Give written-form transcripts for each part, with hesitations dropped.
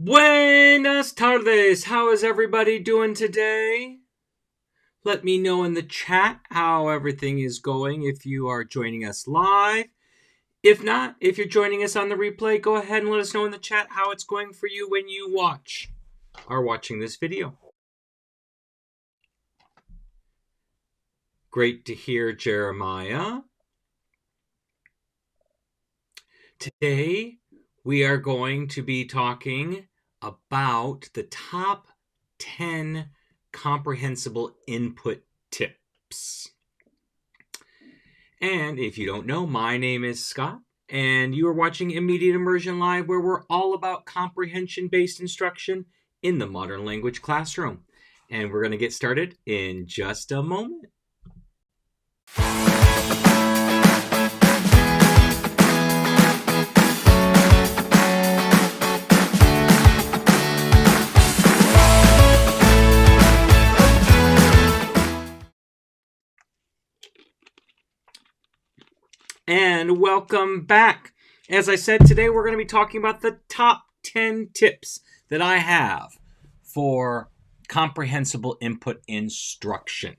Buenas tardes. How is everybody doing today? Let me know in the chat how everything is going if you are joining us live. If not, if you're joining us on the replay, go ahead and let us know in the chat how it's going for you when you are watching this video. Great to hear, Jeremiah. Today, we are going to be talking about the top 10 comprehensible input tips. And if you don't know, my name is Scott, and you are watching Immediate Immersion Live, where we're all about comprehension-based instruction in the modern language classroom. And we're going to get started in just a moment. And welcome back. As I said, today we're going to be talking about the top 10 tips that I have for comprehensible input instruction.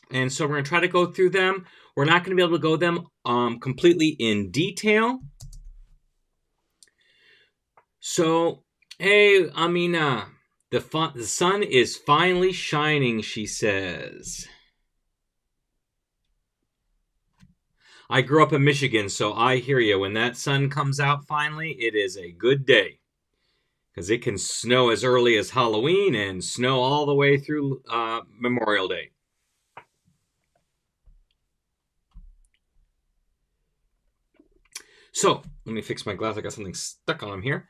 And so we're going to try to go through them. We're not going to be able to go them completely in detail. So, hey, Amina, the sun is finally shining, she says. I grew up in Michigan, so I hear you. When that sun comes out finally, it is a good day. Because it can snow as early as Halloween and snow all the way through Memorial Day. So, let me fix my glass. I got something stuck on them here.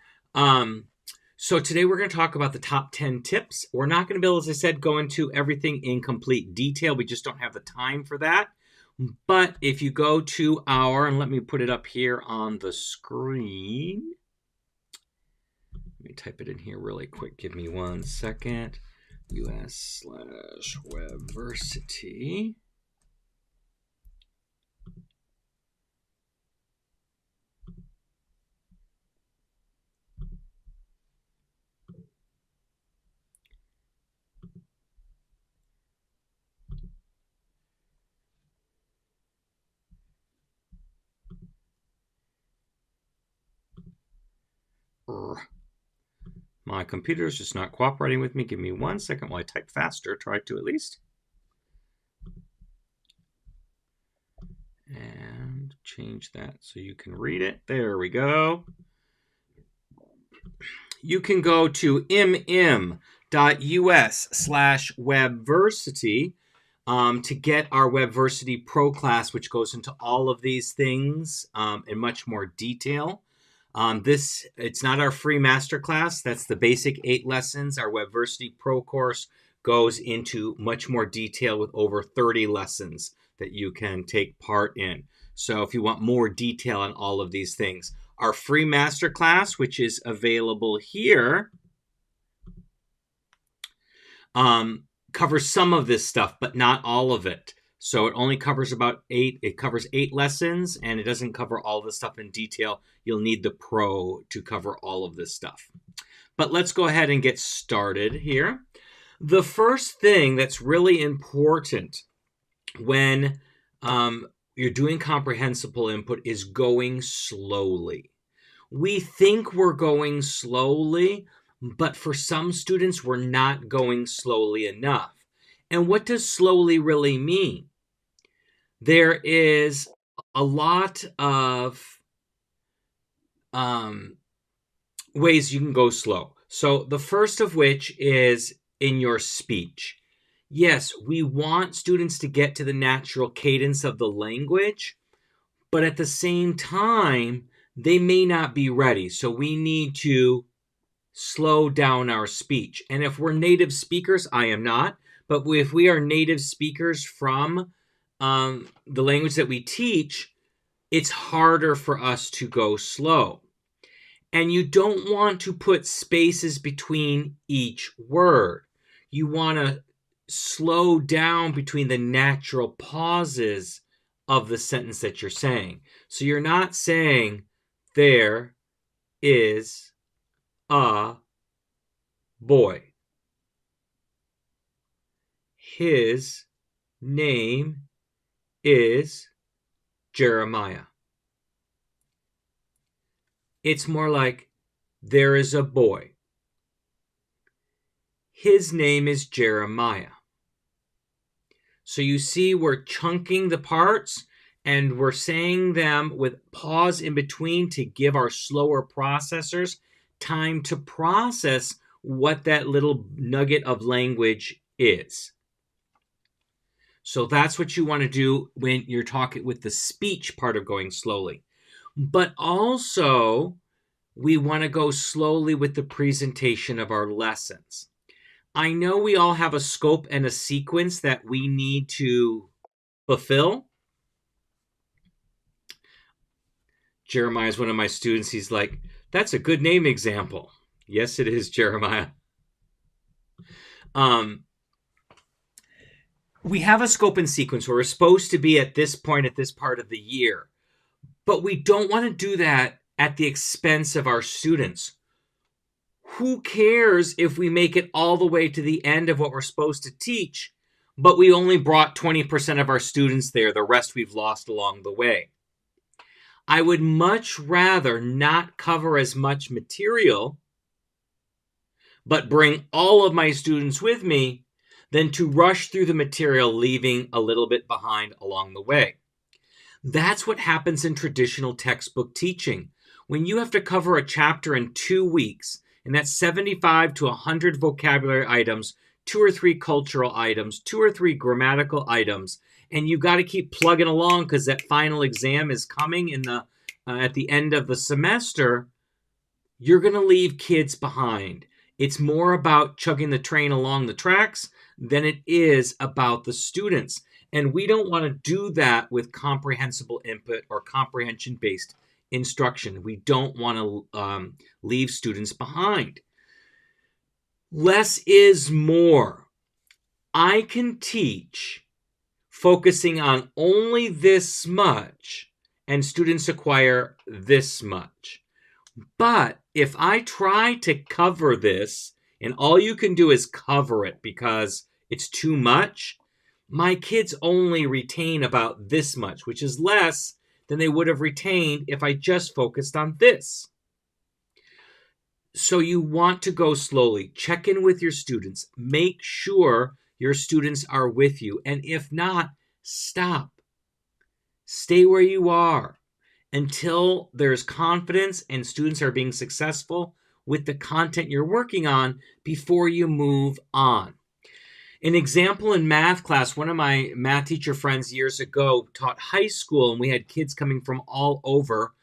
So today we're going to talk about the top 10 tips. We're not going to be able, as I said, go into everything in complete detail. We just don't have the time for that. But if you go to and let me put it up here on the screen. Let me type it in here really quick. Give me 1 second. US/Webversity. My computer is just not cooperating with me. Give me 1 second while I type faster. Try to at least. And change that so you can read it. There we go. You can go to mm.us/Webversity to get our Webversity Pro class, which goes into all of these things in much more detail. It's not our free masterclass. That's the basic 8 lessons. Our Webversity Pro course goes into much more detail with over 30 lessons that you can take part in. So if you want more detail on all of these things, our free masterclass, which is available here, covers some of this stuff, but not all of it. So it only covers about 8. It covers 8 lessons, and it doesn't cover all the stuff in detail. You'll need the Pro to cover all of this stuff. But let's go ahead and get started here. The first thing that's really important when you're doing comprehensible input is going slowly. We think we're going slowly, but for some students, we're not going slowly enough. And what does slowly really mean? There is a lot of ways you can go slow. So the first of which is in your speech. Yes, we want students to get to the natural cadence of the language, but at the same time, they may not be ready. So we need to slow down our speech. And if we're native speakers, I am not, but if we are native speakers from the language that we teach, it's harder for us to go slow. And you don't want to put spaces between each word. You want to slow down between the natural pauses of the sentence that you're saying. So you're not saying there is a boy. His name is Jeremiah. It's more like, there is a boy. His name is Jeremiah. So you see, we're chunking the parts and we're saying them with pause in between to give our slower processors time to process what that little nugget of language is. So that's what you want to do when you're talking with the speech part of going slowly. But also, we want to go slowly with the presentation of our lessons. I know we all have a scope and a sequence that we need to fulfill. Jeremiah is one of my students. He's like, that's a good name example. Yes, it is, Jeremiah. We have a scope and sequence where we're supposed to be at this point at this part of the year. But we don't want to do that at the expense of our students. Who cares if we make it all the way to the end of what we're supposed to teach, but we only brought 20% of our students there, the rest we've lost along the way? I would much rather not cover as much material, but bring all of my students with me, than to rush through the material, leaving a little bit behind along the way. That's what happens in traditional textbook teaching. When you have to cover a chapter in 2 weeks, and that's 75 to 100 vocabulary items, 2 or 3 cultural items, 2 or 3 grammatical items, and you got to keep plugging along because that final exam is coming in the at the end of the semester, you're going to leave kids behind. It's more about chugging the train along the tracks than it is about the students. And we don't want to do that with comprehensible input or comprehension-based instruction. We don't want to leave students behind. Less is more. I can teach focusing on only this much, and students acquire this much. But if I try to cover this, and all you can do is cover it because it's too much, my kids only retain about this much, which is less than they would have retained if I just focused on this. So you want to go slowly. Check in with your students. Make sure your students are with you. And if not, stop. Stay where you are until there's confidence and students are being successful with the content you're working on before you move on. An example in math class, one of my math teacher friends years ago taught high school, and we had kids coming from all over,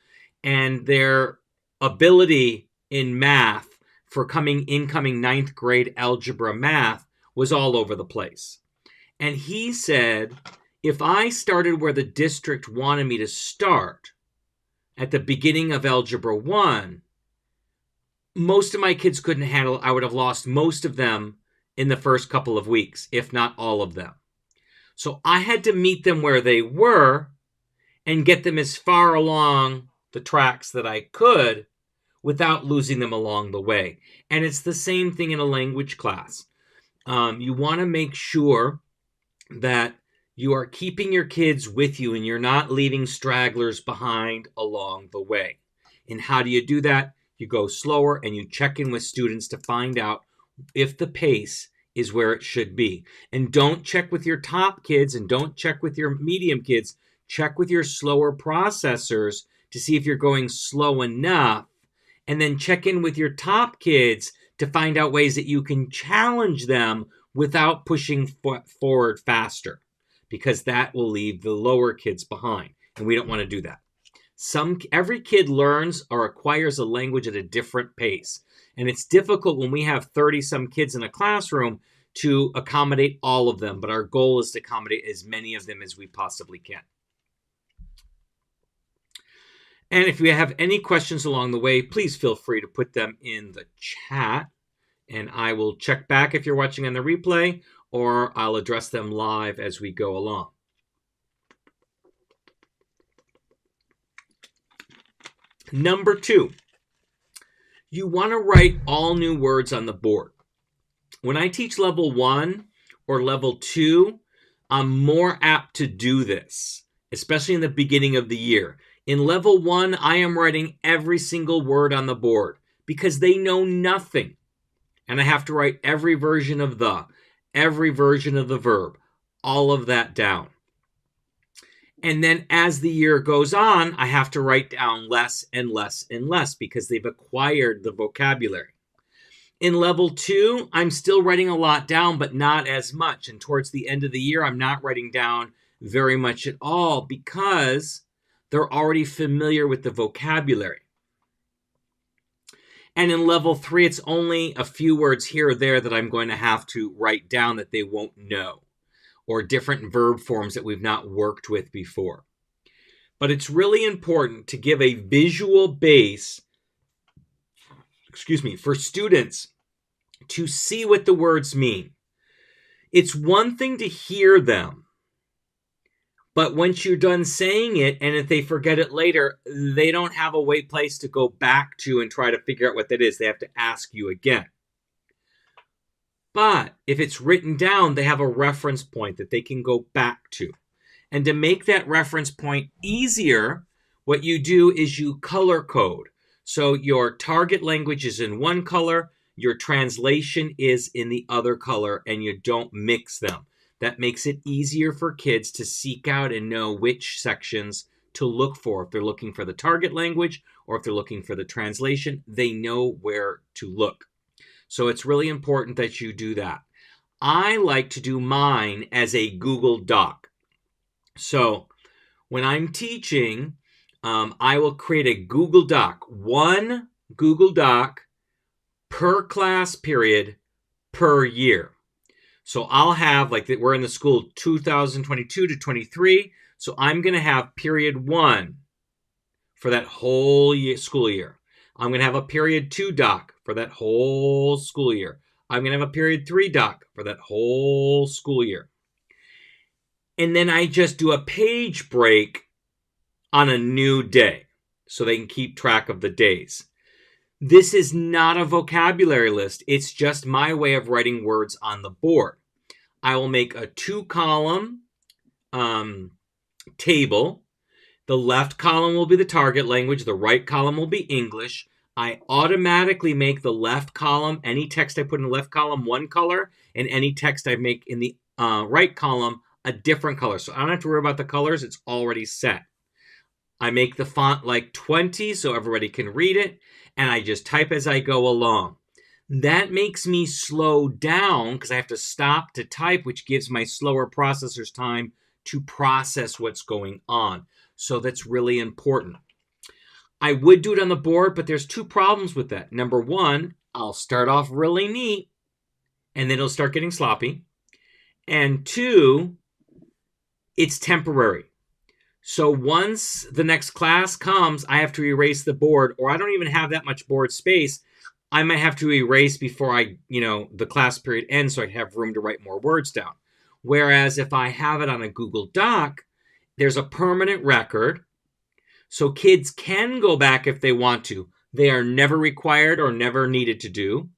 and their ability in math for incoming 9th grade algebra math was all over the place. And he said, if I started where the district wanted me to start at the beginning of Algebra 1, most of my kids couldn't handle. I would have lost most of them in the first couple of weeks, if not all of them. So I had to meet them where they were and get them as far along the tracks that I could without losing them along the way. And it's the same thing in a language class. You want to make sure that you are keeping your kids with you and you're not leaving stragglers behind along the way. And how do you do that? You go slower and you check in with students to find out if the pace is where it should be. And don't check with your top kids and don't check with your medium kids. Check with your slower processors to see if you're going slow enough. And then check in with your top kids to find out ways that you can challenge them without pushing forward faster, because that will leave the lower kids behind. And we don't want to do that. Every kid learns or acquires a language at a different pace. And it's difficult when we have 30-some kids in a classroom to accommodate all of them. But our goal is to accommodate as many of them as we possibly can. And if you have any questions along the way, please feel free to put them in the chat. And I will check back if you're watching on the replay, or I'll address them live as we go along. Number 2, You want to write all new words on the board. When I teach level 1 or level 2, I'm more apt to do this, especially in the beginning of the year. In level 1, I am writing every single word on the board because they know nothing. And I have to write every version of the, every version of the verb, all of that down. And then as the year goes on, I have to write down less and less and less because they've acquired the vocabulary. In level 2, I'm still writing a lot down, but not as much. And towards the end of the year, I'm not writing down very much at all because they're already familiar with the vocabulary. And in level 3, it's only a few words here or there that I'm going to have to write down that they won't know, or different verb forms that we've not worked with before. But it's really important to give a visual base, for students to see what the words mean. It's one thing to hear them, but once you're done saying it, and if they forget it later, they don't have a place to go back to and try to figure out what that is. They have to ask you again. But if it's written down, they have a reference point that they can go back to. And to make that reference point easier, what you do is you color code. So your target language is in one color, your translation is in the other color, and you don't mix them. That makes it easier for kids to seek out and know which sections to look for. If they're looking for the target language or if they're looking for the translation, they know where to look. So it's really important that you do that. I like to do mine as a Google Doc. So when I'm teaching, I will create a Google Doc, one Google Doc per class period per year. So I'll have, like, we're in the school 2022 to 23, so I'm going to have period 1 for that whole school year. I'm going to have a period 2 doc for that whole school year. I'm going to have a period 3 doc for that whole school year. And then I just do a page break on a new day so they can keep track of the days. This is not a vocabulary list. It's just my way of writing words on the board. I will make a 2-column table. The left column will be the target language. The right column will be English. I automatically make the left column, any text I put in the left column, one color, and any text I make in the right column, a different color. So I don't have to worry about the colors. It's already set. I make the font like 20 so everybody can read it, and I just type as I go along. That makes me slow down because I have to stop to type, which gives my slower processors time to process what's going on. So that's really important. I would do it on the board, but there's 2 problems with that. Number 1, I'll start off really neat, and then it'll start getting sloppy. And 2, it's temporary. So once the next class comes, I have to erase the board, or I don't even have that much board space. I might have to erase before the class period ends so I have room to write more words down. Whereas if I have it on a Google Doc, there's a permanent record. So kids can go back if they want to. They are never required or never needed to do.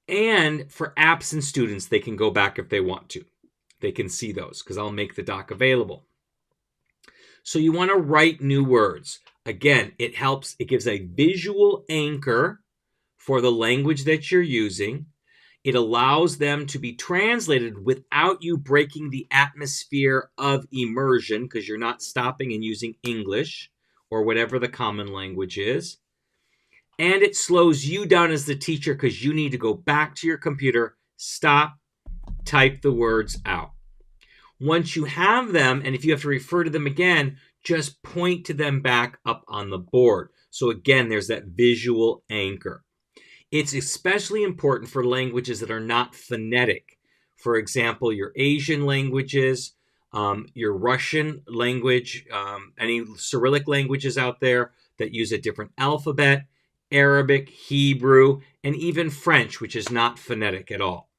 And for absent students, they can go back if they want to. They can see those because I'll make the doc available. So you want to write new words. Again, it helps. It gives a visual anchor for the language that you're using. It allows them to be translated without you breaking the atmosphere of immersion because you're not stopping and using English or whatever the common language is. And it slows you down as the teacher because you need to go back to your computer, stop, type the words out. Once you have them, and if you have to refer to them again, just point to them back up on the board. So again, there's that visual anchor. It's especially important for languages that are not phonetic. For example, your Asian languages, your Russian language, any Cyrillic languages out there that use a different alphabet, Arabic, Hebrew, and even French, which is not phonetic at all.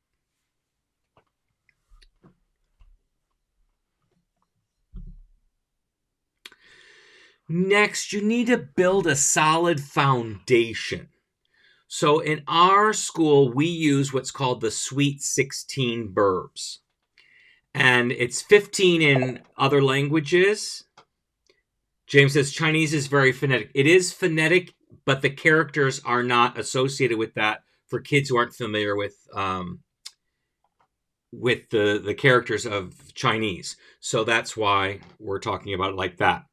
Next, you need to build a solid foundation. So in our school, we use what's called the Sweet 16 verbs. And it's 15 in other languages. James says Chinese is very phonetic. It is phonetic, but the characters are not associated with that for kids who aren't familiar with the characters of Chinese. So that's why we're talking about it like that.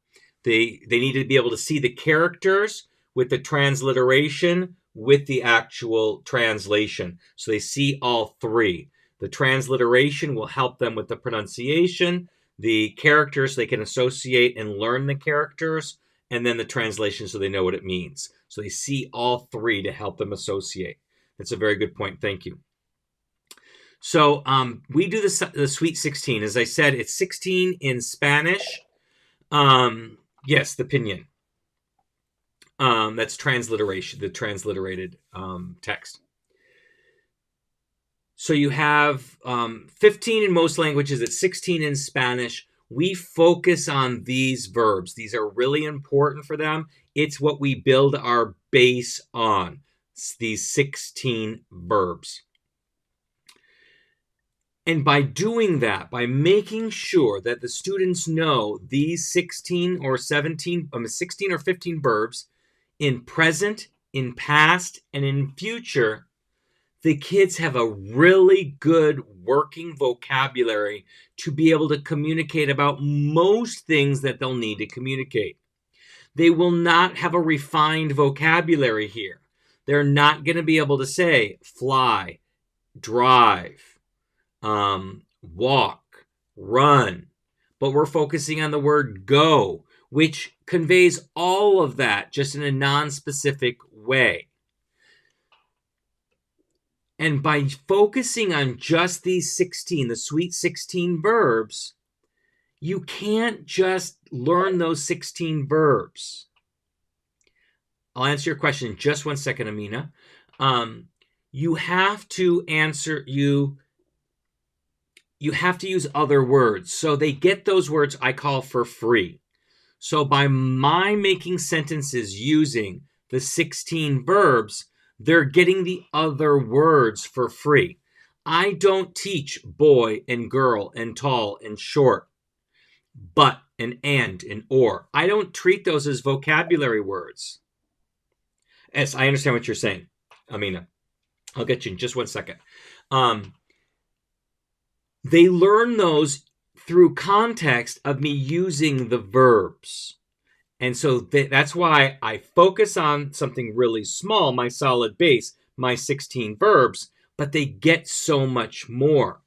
They need to be able to see the characters with the transliteration with the actual translation. So they see all three. The transliteration will help them with the pronunciation. The characters, they can associate and learn the characters. And then the translation so they know what it means. So they see all three to help them associate. That's a very good point. Thank you. So we do the Sweet 16. As I said, it's 16 in Spanish. Yes, the pinyin. That's transliteration, the transliterated text. So you have 15 in most languages, it's 16 in Spanish. We focus on these verbs. These are really important for them. It's what we build our base on, these 16 verbs. And by doing that, by making sure that the students know these 16 or 15 verbs in present, in past, and in future, the kids have a really good working vocabulary to be able to communicate about most things that they'll need to communicate. They will not have a refined vocabulary here. They're not going to be able to say fly, drive, walk, run. But we're focusing on the word go, which conveys all of that just in a non-specific way. And by focusing on just these 16, the Sweet 16 verbs, you can't just learn those 16 verbs. I'll answer your question in just 1 second, Amina. You have to answer, you have to use other words. So they get those words I call for free. So by my making sentences using the 16 verbs, they're getting the other words for free. I don't teach boy and girl and tall and short, but and or. I don't treat those as vocabulary words. Yes, I understand what you're saying, Amina. I'll get you in just 1 second. They learn those through context of me using the verbs. And so that's why I focus on something really small, my solid base, my 16 verbs, but they get so much more.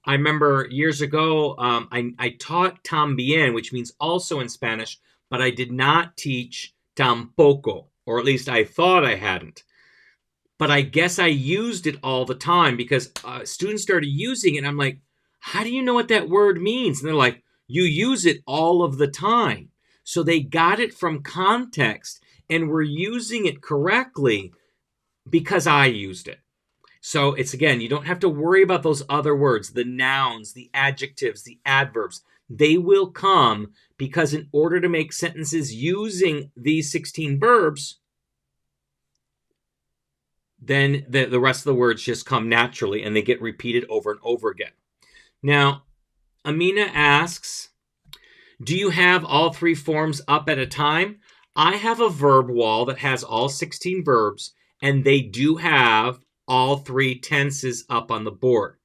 I remember years ago, I taught también, which means also in Spanish, but I did not teach tampoco, or at least I thought I hadn't. But I guess I used it all the time because students started using it. And I'm like, how do you know what that word means? And they're like, you use it all of the time. So they got it from context and were using it correctly because I used it. So it's, again, you don't have to worry about those other words, the nouns, the adjectives, the adverbs. They will come because in order to make sentences using these 16 verbs, then the rest of the words just come naturally and they get repeated over and over again. Now, Amina asks, do you have all three forms up at a time? I have a verb wall that has all 16 verbs, and they do have all three tenses up on the board.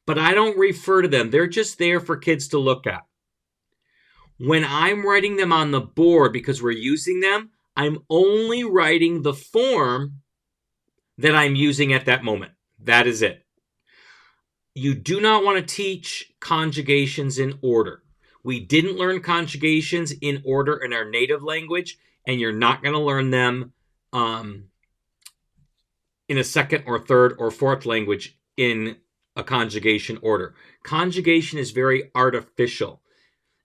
But I don't refer to them. They're just there for kids to look at. When I'm writing them on the board, because we're using them, I'm only writing the form that I'm using at that moment. That is it. You do not want to teach conjugations in order. We didn't learn conjugations in order in our native language, and you're not going to learn them in a second or third or fourth language in a conjugation order. Conjugation is very artificial.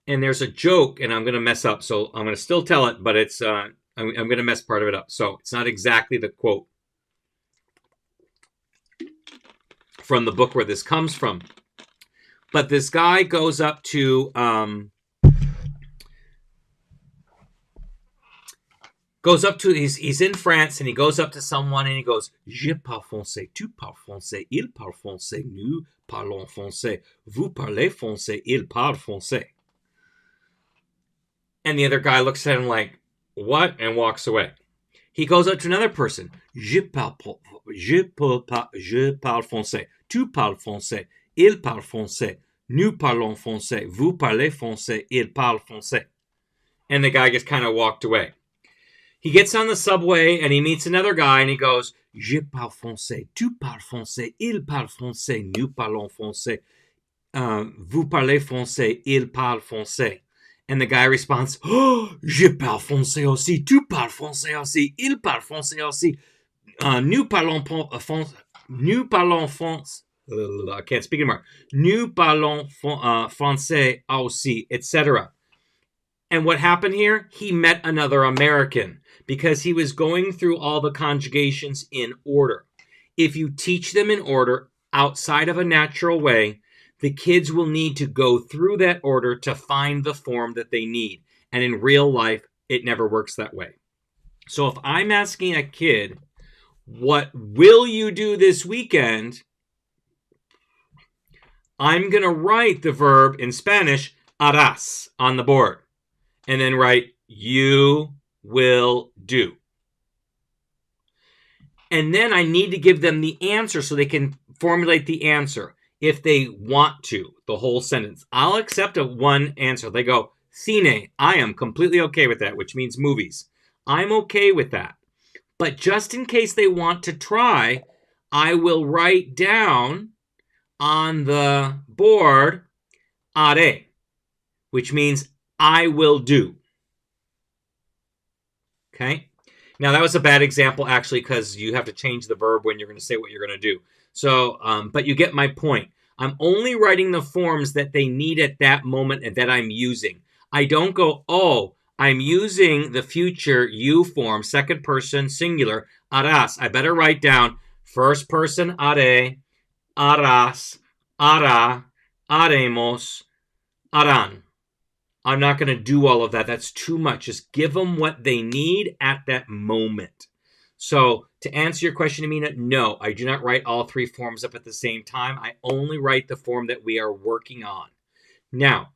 And there's a joke, and I'm going to mess up, so I'm going to still tell it, but it's I'm going to mess part of it up. So it's not exactly the quote from the book where this comes from. But this guy goes up to goes up to, he's in France, and he goes up to someone and he goes, Je parle français, tu parles français, il parle français, nous parlons français, vous parlez français, il parle français. And the other guy looks at him like, what? And walks away. He goes up to another person. Je parle français. Tu parles français. Il parle français. Nous parlons français. Vous parlez français. Il parle français. And the guy just kind of walked away. He gets on the subway and he meets another guy and he goes, Je parle français. Tu parles français. Il parle français. Nous parlons français. Vous parlez français. Il parle français. And the guy responds, oh, je parle français aussi, tu parles français aussi, il parle français aussi, nous parlons français, I can't speak anymore, nous parlons français aussi, etc. And what happened here? He met another American because he was going through all the conjugations in order. If you teach them in order outside of a natural way, the kids will need to go through that order to find the form that they need. And in real life, it never works that way. So if I'm asking a kid, what will you do this weekend? I'm going to write the verb in Spanish, harás, on the board. And then write, you will do. And then I need to give them the answer so they can formulate the answer. If they want to, the whole sentence. I'll accept one answer. They go, cine. I am completely okay with that, which means movies. I'm okay with that. But just in case they want to try, I will write down on the board, haré, which means I will do. Okay? Now, that was a bad example, actually, because you have to change the verb when you're going to say what you're going to do. So, but you get my point. I'm only writing the forms that they need at that moment and that I'm using. I don't go, oh, I'm using the future you form, second person, singular, harás. I better write down first person, haré, harás, hará, haremos, harán. I'm not going to do all of that. That's too much. Just give them what they need at that moment. So to answer your question, Amina, no, I do not write all three forms up at the same time. I only write the form that we are working on. Now,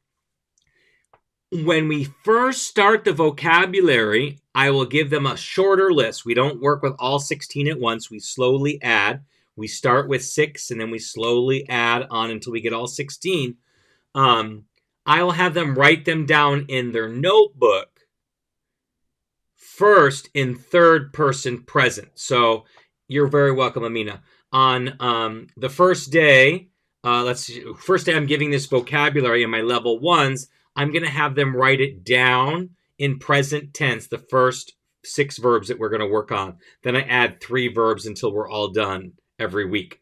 when we first start the vocabulary, I will give them a shorter list. We don't work with all 16 at once. We slowly add. We start with 6, and then we slowly add on until we get all 16. I will have them write them down in their notebook first in third person present. So you're very welcome, Amina. On the first day, first day I'm giving this vocabulary in my level 1s, I'm going to have them write it down in present tense, the first 6 verbs that we're going to work on. Then I add 3 verbs until we're all done every week.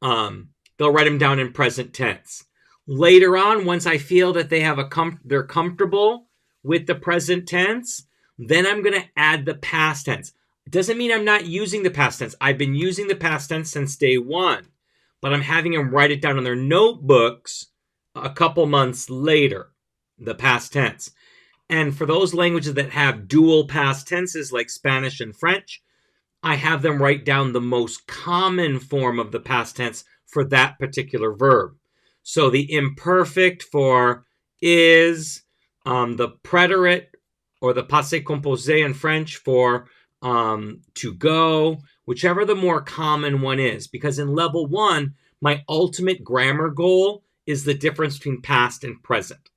They'll write them down in present tense. Later on, once I feel that they have they're comfortable with the present tense, then I'm going to add the past tense. It doesn't mean I'm not using the past tense. I've been using the past tense since day 1, but I'm having them write it down in their notebooks a couple months later, the past tense. And for those languages that have dual past tenses like Spanish and French, I have them write down the most common form of the past tense for that particular verb. So the imperfect for is, the preterite or the passé composé in French for to go, whichever the more common one is. Because in level 1, my ultimate grammar goal is the difference between past and present.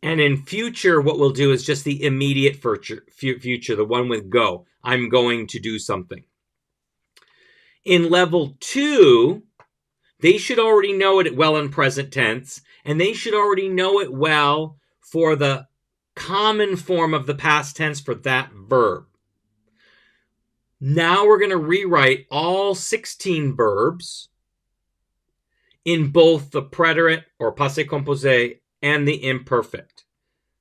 And in future, what we'll do is just the immediate future, the one with go. I'm going to do something. In level 2, they should already know it well in present tense, and they should already know it well for the common form of the past tense for that verb. Now we're going to rewrite all 16 verbs in both the preterite or passé composé and the imperfect.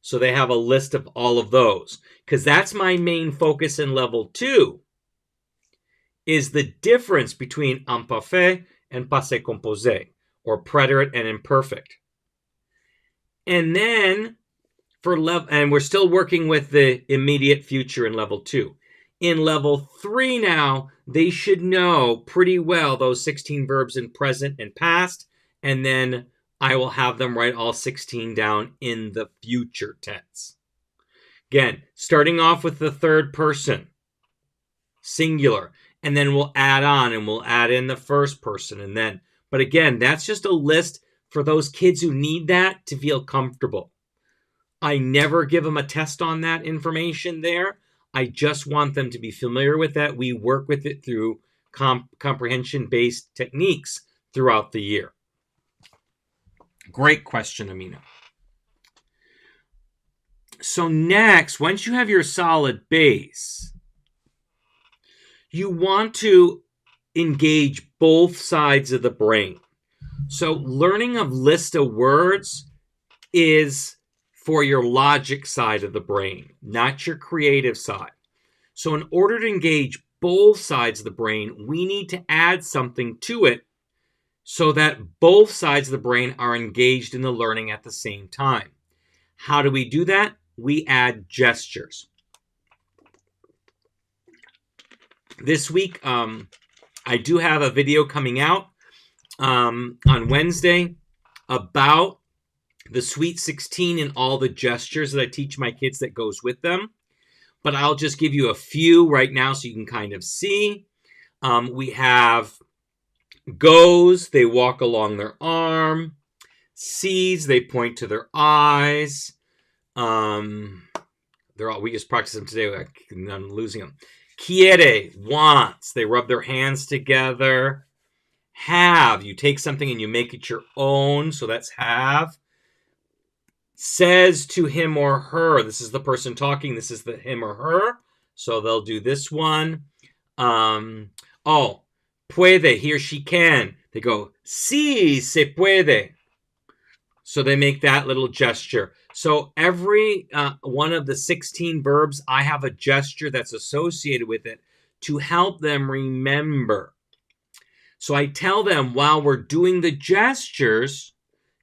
So they have a list of all of those, because that's my main focus in level 2, is the difference between imparfait and passé composé, or preterite and imperfect. And then and we're still working with the immediate future in level 2. In level 3 now, they should know pretty well those 16 verbs in present and past, and then I will have them write all 16 down in the future tense. Again, starting off with the third person, singular, and then we'll add on and we'll add in the first person, and then, but again, that's just a list for those kids who need that to feel comfortable. I never give them a test on that information there. I just want them to be familiar with that. We work with it through comprehension-based techniques throughout the year. Great question, Amina. So next, once you have your solid base, you want to engage both sides of the brain. So learning a list of words is for your logic side of the brain, not your creative side. So in order to engage both sides of the brain, we need to add something to it so that both sides of the brain are engaged in the learning at the same time. How do we do that? We add gestures. This week, I do have a video coming out on Wednesday about the Sweet 16 and all the gestures that I teach my kids that goes with them. But I'll just give you a few right now so you can kind of see. We have goes, they walk along their arm. Sees, they point to their eyes. We just practiced them today. I'm losing them. Quiere, wants, they rub their hands together. Have, you take something and you make it your own, so that's have. Says to him or her, this is the person talking, this is the him or her, so they'll do this one. Puede, he or she can. They go, sí, se puede. So they make that little gesture. So every one of the 16 verbs, I have a gesture that's associated with it to help them remember. So I tell them while we're doing the gestures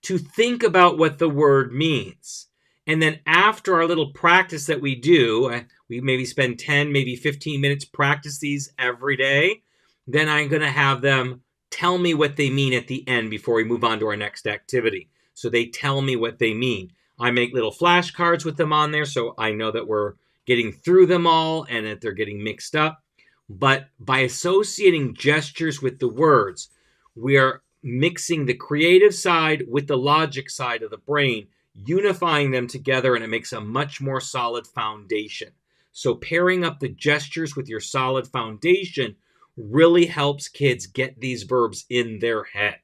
to think about what the word means. And then after our little practice that we do, we maybe spend 10, maybe 15 minutes practice these every day. Then I'm going to have them tell me what they mean at the end before we move on to our next activity. So they tell me what they mean. I make little flashcards with them on there so I know that we're getting through them all and that they're getting mixed up. But by associating gestures with the words, we are mixing the creative side with the logic side of the brain, unifying them together, and it makes a much more solid foundation. So pairing up the gestures with your solid foundation really helps kids get these verbs in their head.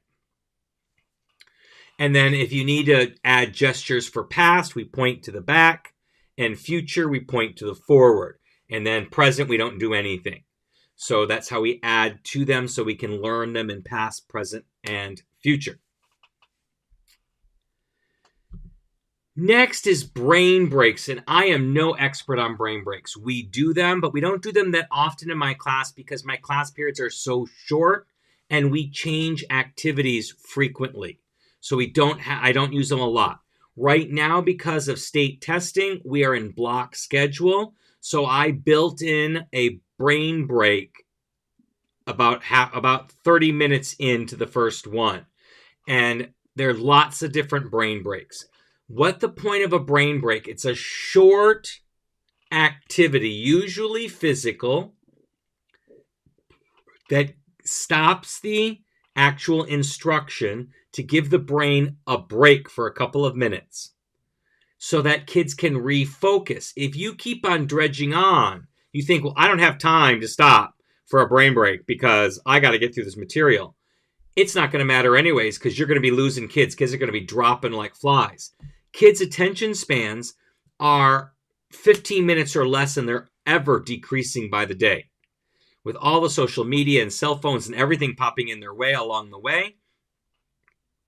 And then if you need to add gestures for past, we point to the back, and future, we point to the forward. And then present, we don't do anything. So that's how we add to them so we can learn them in past, present, and future. Next is brain breaks, and I am no expert on brain breaks. We do them, but we don't do them that often in my class because my class periods are so short and we change activities frequently. So I don't use them a lot. Right now, because of state testing, we are in block schedule. So I built in a brain break about 30 minutes into the first one. And there are lots of different brain breaks. What the point of a brain break? It's a short activity, usually physical, that stops the actual instruction to give the brain a break for a couple of minutes so that kids can refocus. If you keep on dredging on, you think, well, I don't have time to stop for a brain break because I got to get through this material. It's not going to matter anyways because you're going to be losing kids. Kids are going to be dropping like flies. Kids' attention spans are 15 minutes or less, and they're ever decreasing by the day. With all the social media and cell phones and everything popping in their way along the way,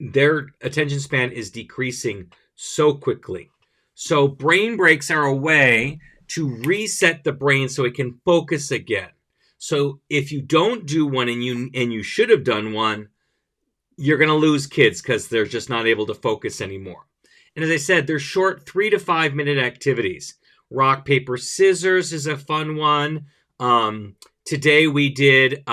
their attention span is decreasing so quickly. So brain breaks are a way to reset the brain so it can focus again. So if you don't do one and you should have done one, you're going to lose kids because they're just not able to focus anymore. And as I said, they're short 3 to 5 minute activities. Rock, paper, scissors is a fun one. Today we did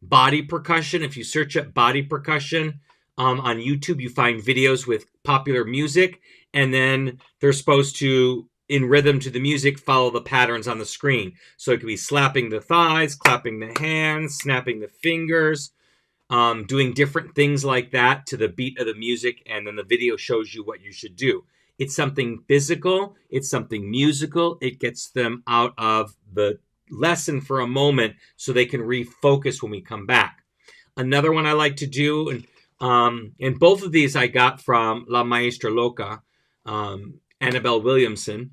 body percussion. If you search up body percussion on YouTube, you find videos with popular music, and then they're supposed to, in rhythm to the music, follow the patterns on the screen. So it could be slapping the thighs, clapping the hands, snapping the fingers, doing different things like that to the beat of the music, and then the video shows you what you should do. It's something physical, it's something musical, it gets them out of the lesson for a moment so they can refocus when we come back. Another one I like to do, and both of these I got from La Maestra Loca, Annabelle Williamson.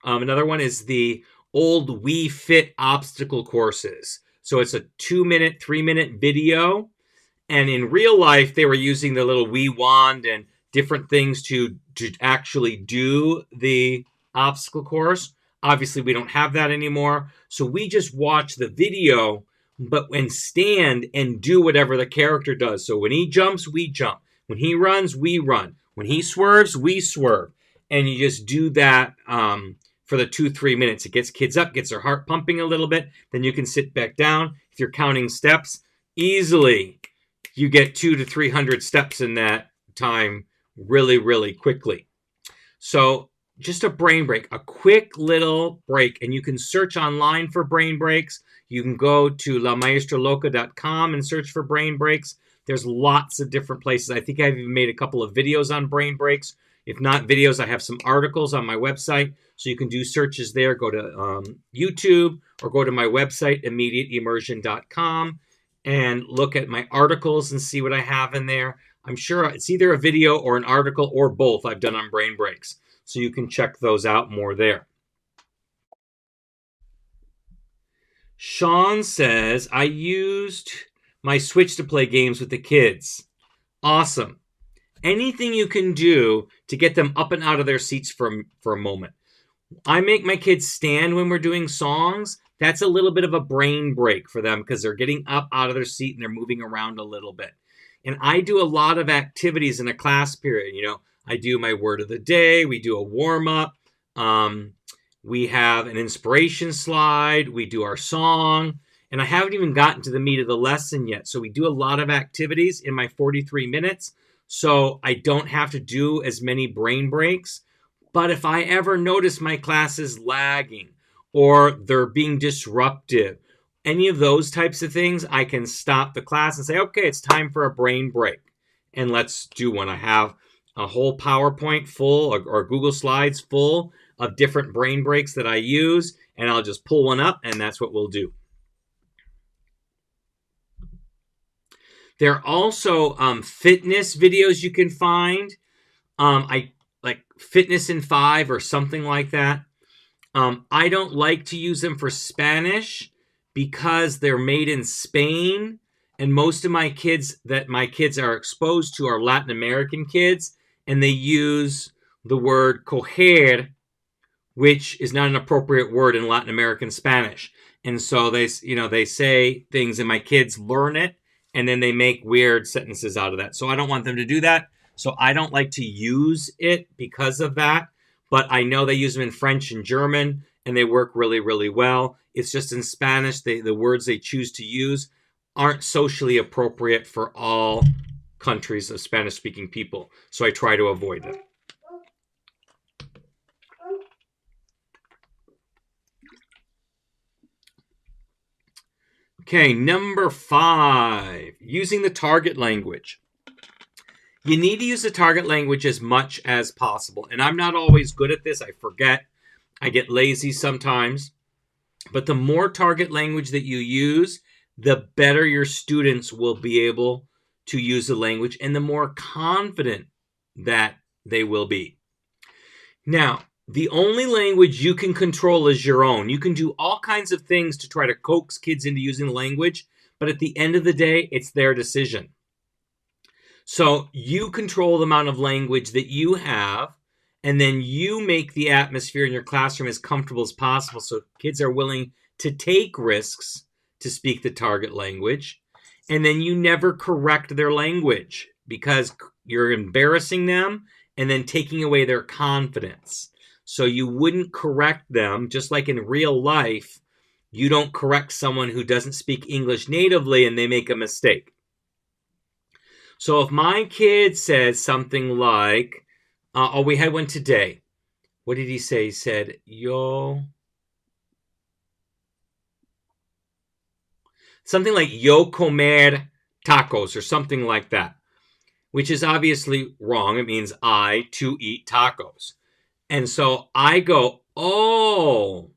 Another one is the old We Fit obstacle courses. So it's a 2-minute, 3-minute video. And in real life, they were using the little Wii wand and different things to actually do the obstacle course. Obviously, we don't have that anymore. So we just watch the video, but when stand and do whatever the character does. So when he jumps, we jump. When he runs, we run. When he swerves, we swerve. And you just do that for the 2-3 minutes. It gets kids up, gets their heart pumping a little bit. Then you can sit back down. If you're counting steps, easily you get 200 to 300 steps in that time really, really quickly. So just a brain break, a quick little break. And you can search online for brain breaks. You can go to lamaestraloca.com and search for brain breaks. There's lots of different places. I think I've even made a couple of videos on brain breaks. If not videos, I have some articles on my website. So you can do searches there. Go to YouTube or go to my website, immediateimmersion.com, and look at my articles and see what I have in there. I'm sure it's either a video or an article or both I've done on brain breaks. So you can check those out more there. Sean says, I used my Switch to play games with the kids. Awesome. Anything you can do to get them up and out of their seats for a moment. I make my kids stand when we're doing songs. That's a little bit of a brain break for them because they're getting up out of their seat and they're moving around a little bit. And I do a lot of activities in a class period. You know, I do my word of the day. We do a warm-up. We have an inspiration slide. We do our song. And I haven't even gotten to the meat of the lesson yet. So we do a lot of activities in my 43 minutes. So I don't have to do as many brain breaks. But if I ever notice my class is lagging or they're being disruptive, any of those types of things, I can stop the class and say, okay, it's time for a brain break. And let's do one. I have a whole PowerPoint full or Google Slides full of different brain breaks that I use. And I'll just pull one up and that's what we'll do. There are also fitness videos you can find. I like Fitness in 5 or something like that. I don't like to use them for Spanish because they're made in Spain. And most of my kids that my kids are exposed to are Latin American kids. And they use the word coger, which is not an appropriate word in Latin American Spanish. And so they say things and my kids learn it. And then they make weird sentences out of that. So I don't want them to do that. So I don't like to use it because of that. But I know they use them in French and German, and they work really, really well. It's just in Spanish, the words they choose to use aren't socially appropriate for all countries of Spanish-speaking people. So I try to avoid them. Okay, number 5, using the target language. You need to use the target language as much as possible. And I'm not always good at this. I forget. I get lazy sometimes. But the more target language that you use, the better your students will be able to use the language and the more confident that they will be. Now, the only language you can control is your own. You can do all kinds of things to try to coax kids into using the language, but at the end of the day, it's their decision. So you control the amount of language that you have, and then you make the atmosphere in your classroom as comfortable as possible so kids are willing to take risks to speak the target language. And then you never correct their language because you're embarrassing them and then taking away their confidence. So you wouldn't correct them, just like in real life, you don't correct someone who doesn't speak English natively and they make a mistake. So if my kid says something like, we had one today. What did he say? He said, something like yo comer tacos or something like that, which is obviously wrong. It means I to eat tacos. And so I go, oh,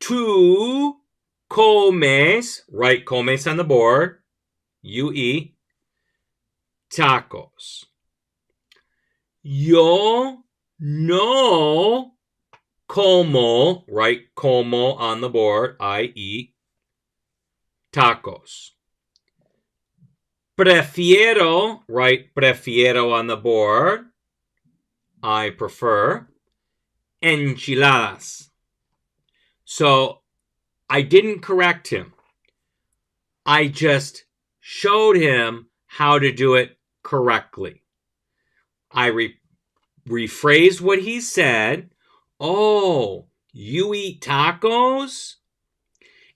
tú comes, right? Comes on the board. You eat tacos. Yo no como, right? Como on the board. I eat tacos. Prefiero, right? Prefiero on the board. I prefer enchiladas. So I didn't correct him. I just showed him how to do it correctly. I rephrased what he said. Oh, you eat tacos?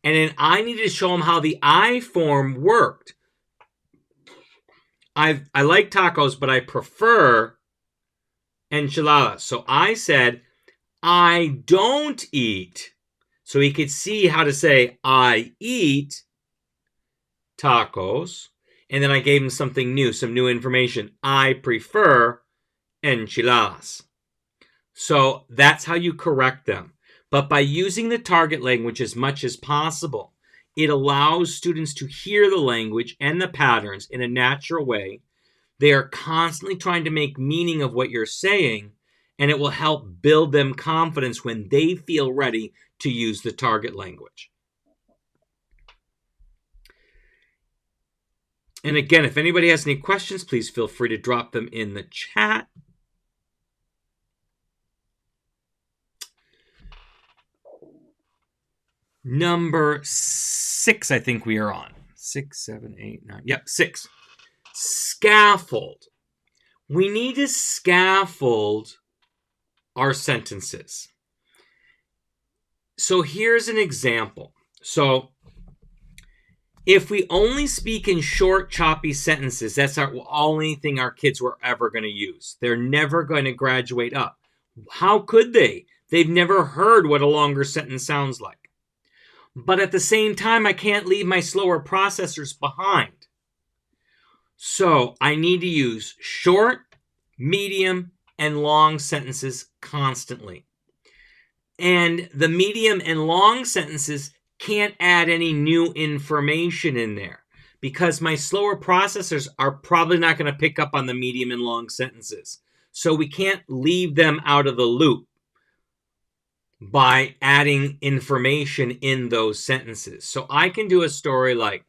And then I needed to show him how the I form worked. I like tacos, but I prefer enchiladas. So I said, I don't eat. So he could see how to say, I eat tacos. And then I gave him something new, some new information. I prefer enchiladas. So that's how you correct them. But by using the target language as much as possible, it allows students to hear the language and the patterns in a natural way. They are constantly trying to make meaning of what you're saying, and it will help build them confidence when they feel ready to use the target language. And again, if anybody has any questions, please feel free to drop them in the chat. Number 6, I think we are on. 6, 7, 8, 9. Yep, 6. Scaffold. We need to scaffold our sentences. So here's an example. So if we only speak in short, choppy sentences, that's the only thing our kids were ever going to use. They're never going to graduate up. How could they? They've never heard what a longer sentence sounds like. But at the same time, I can't leave my slower processors behind. So I need to use short, medium, and long sentences constantly. And the medium and long sentences can't add any new information in there because my slower processors are probably not going to pick up on the medium and long sentences. So we can't leave them out of the loop by adding information in those sentences. So I can do a story like,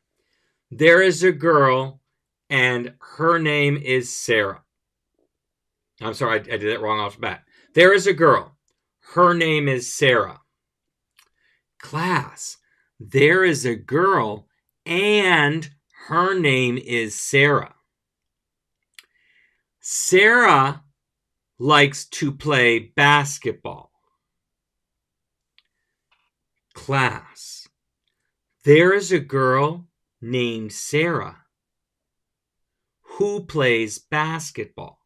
there is a girl and her name is Sarah. I'm sorry, I did that wrong off the bat. There is a girl. Her name is Sarah. Class, there is a girl and her name is Sarah. Sarah likes to play basketball. Class, there is a girl named Sarah who plays basketball.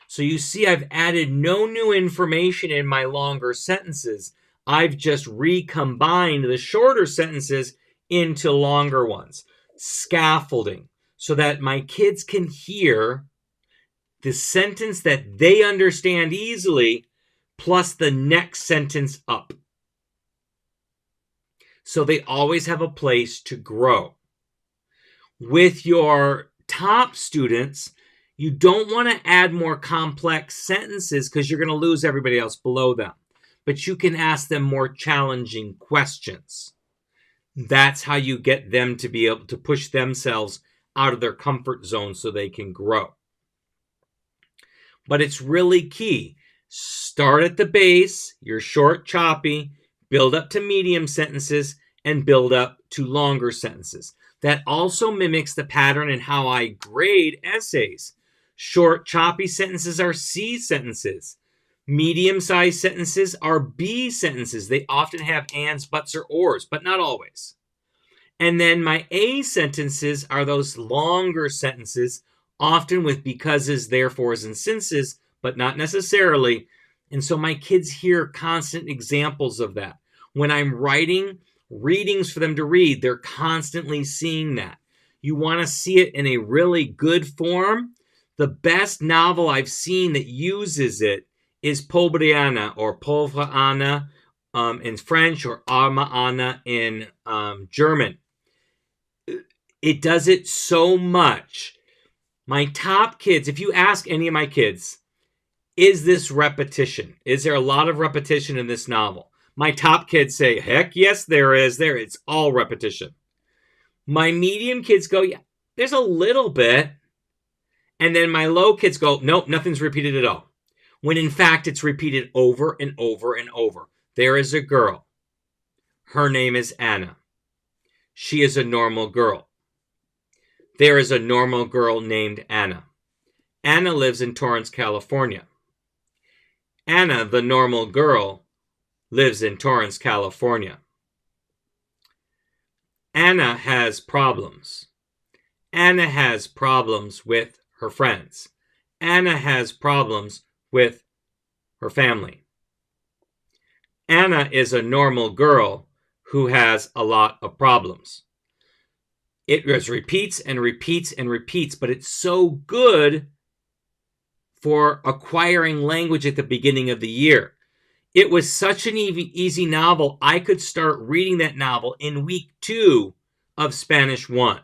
So you see, I've added no new information in my longer sentences. I've just recombined the shorter sentences into longer ones. Scaffolding, so that my kids can hear the sentence that they understand easily plus the next sentence up. So they always have a place to grow. With your top students, you don't want to add more complex sentences because you're going to lose everybody else below them. But you can ask them more challenging questions. That's how you get them to be able to push themselves out of their comfort zone so they can grow. But it's really key. Start at the base, your short, choppy, build up to medium sentences, and build up to longer sentences. That also mimics the pattern in how I grade essays. Short, choppy sentences are C sentences. Medium-sized sentences are B sentences. They often have ands, buts, or ors, but not always. And then my A sentences are those longer sentences, often with becauses, therefores, and sinces, but not necessarily. And so my kids hear constant examples of that. When I'm writing readings for them to read, they're constantly seeing that. You want to see it in a really good form. The best novel I've seen that uses it is Pobre Anna or Pauvre Anna in French, or Arme Anna in German. It does it so much. My top kids, if you ask any of my kids, is this repetition? Is there a lot of repetition in this novel? My top kids say, heck yes, there is. It's all repetition. My medium kids go, yeah, there's a little bit. And then my low kids go, nope, nothing's repeated at all. When in fact, it's repeated over and over and over. There is a girl. Her name is Anna. She is a normal girl. There is a normal girl named Anna. Anna lives in Torrance, California. Anna, the normal girl, lives in Torrance, California. Anna has problems. Anna has problems with her friends. Anna has problems with her family. Anna is a normal girl who has a lot of problems. It just repeats and repeats and repeats, but it's so good for acquiring language at the beginning of the year. It was such an easy novel, I could start reading that novel in week 2 of Spanish 1.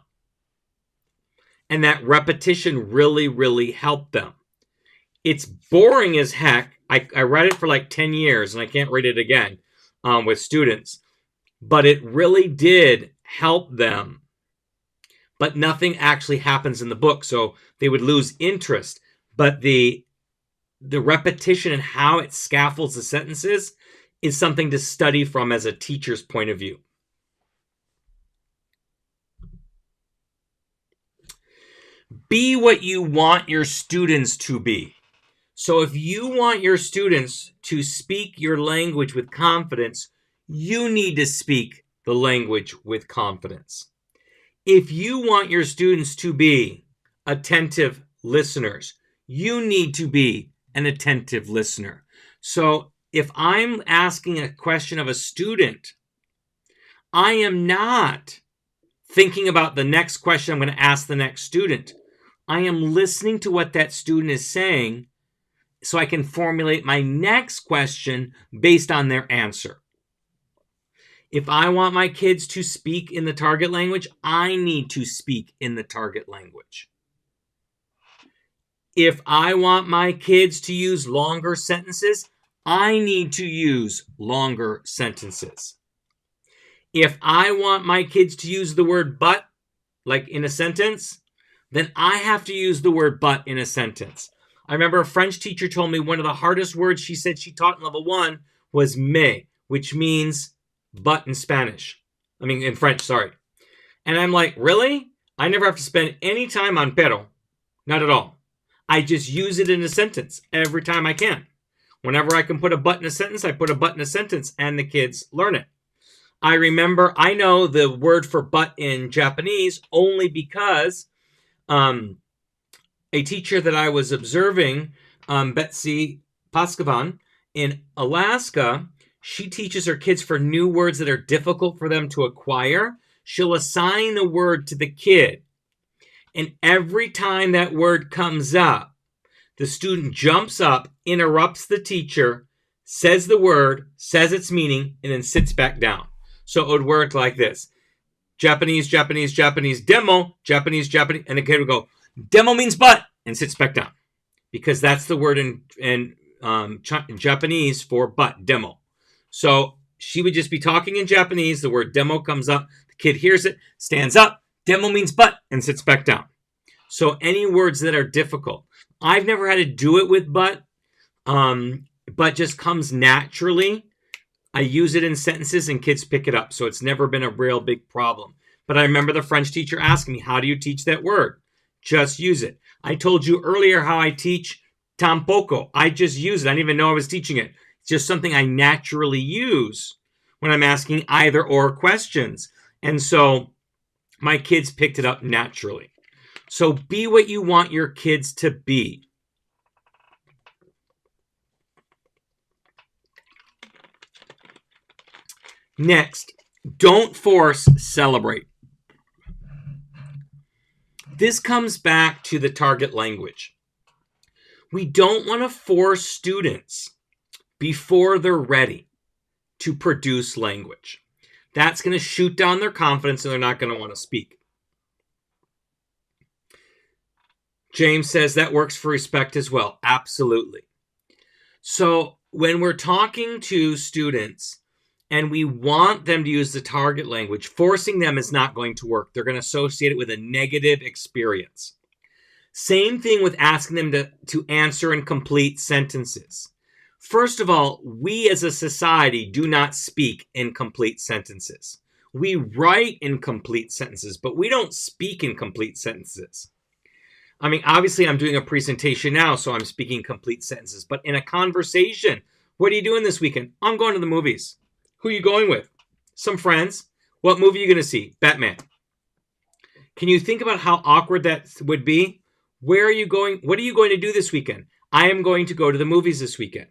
And that repetition really, really helped them. It's boring as heck. I read it for like 10 years, and I can't read it again with students. But it really did help them. But nothing actually happens in the book, so they would lose interest. But the repetition and how it scaffolds the sentences is something to study from as a teacher's point of view. Be what you want your students to be. So if you want your students to speak your language with confidence, you need to speak the language with confidence. If you want your students to be attentive listeners, you need to be an attentive listener. So if I'm asking a question of a student, I am not thinking about the next question I'm going to ask the next student. I am listening to what that student is saying so I can formulate my next question based on their answer. If I want my kids to speak in the target language, I need to speak in the target language. If I want my kids to use longer sentences, I need to use longer sentences. If I want my kids to use the word but, like in a sentence, then I have to use the word but in a sentence. I remember a French teacher told me one of the hardest words she said she taught in level 1 was mais, which means but in Spanish. In French, sorry. And I'm like, really? I never have to spend any time on pero. Not at all. I just use it in a sentence every time I can. Whenever I can put a but in a sentence, I put a but in a sentence, and the kids learn it. I know the word for but in Japanese only because a teacher that I was observing, Betsy Paskavan, in Alaska, she teaches her kids for new words that are difficult for them to acquire. She'll assign the word to the kid. And every time that word comes up, the student jumps up, interrupts the teacher, says the word, says its meaning, and then sits back down. So it would work like this. Japanese, Japanese, Japanese, demo, Japanese, Japanese. And the kid would go, demo means but, and sits back down. Because that's the word in Japanese for but, demo. So she would just be talking in Japanese. The word demo comes up. The kid hears it, stands up. Demo means but, and sits back down. So any words that are difficult. I've never had to do it with but just comes naturally. I use it in sentences and kids pick it up. So it's never been a real big problem. But I remember the French teacher asking me, how do you teach that word? Just use it. I told you earlier how I teach tampoco. I just use it. I didn't even know I was teaching it. It's just something I naturally use when I'm asking either or questions. And so my kids picked it up naturally. So be what you want your kids to be. Next, don't force, celebrate. This comes back to the target language. We don't want to force students before they're ready to produce language. That's going to shoot down their confidence and they're not going to want to speak. James says that works for respect as well. Absolutely. So when we're talking to students and we want them to use the target language, forcing them is not going to work. They're going to associate it with a negative experience. Same thing with asking them to answer in complete sentences. First of all, we as a society do not speak in complete sentences. We write in complete sentences, but we don't speak in complete sentences. I mean, obviously I'm doing a presentation now, so I'm speaking complete sentences. But in a conversation, what are you doing this weekend? I'm going to the movies. Who are you going with? Some friends. What movie are you going to see? Batman. Can you think about how awkward that would be? Where are you going? What are you going to do this weekend? I am going to go to the movies this weekend.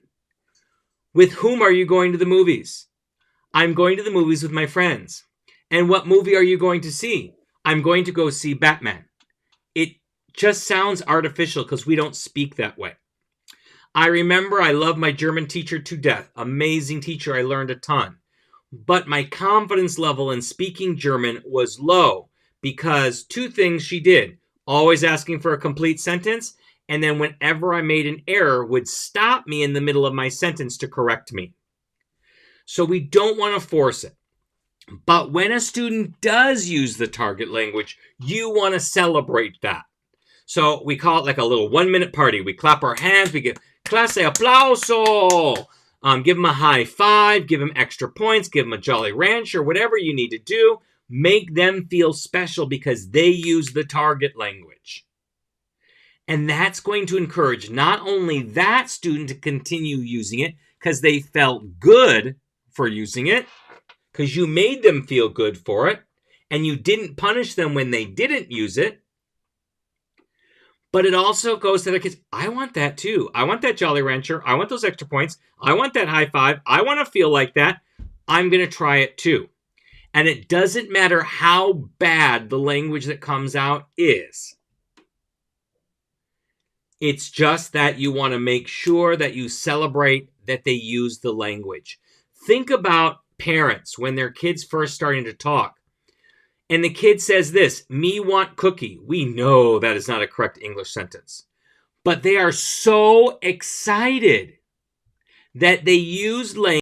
With whom are you going to the movies? I'm going to the movies with my friends. And what movie are you going to see? I'm going to go see Batman. It just sounds artificial because we don't speak that way. I remember I love my German teacher to death. Amazing teacher. I learned a ton. But my confidence level in speaking German was low because two things she did. Always asking for a complete sentence, and then whenever I made an error, would stop me in the middle of my sentence to correct me. So we don't want to force it. But when a student does use the target language, you want to celebrate that. So we call it like a little 1-minute party. We clap our hands, we give clase aplauso, give them a high five, give them extra points, give them a Jolly Rancher, whatever you need to do. Make them feel special because they use the target language. And that's going to encourage not only that student to continue using it because they felt good for using it, because you made them feel good for it, and you didn't punish them when they didn't use it, but it also goes to the kids, I want that too. I want that Jolly Rancher. I want those extra points. I want that high five. I want to feel like that. I'm going to try it too. And it doesn't matter how bad the language that comes out is. It's just that you want to make sure that you celebrate that they use the language. Think about parents when their kids first starting to talk. And the kid says this, me want cookie. We know that is not a correct English sentence. But they are so excited that they use language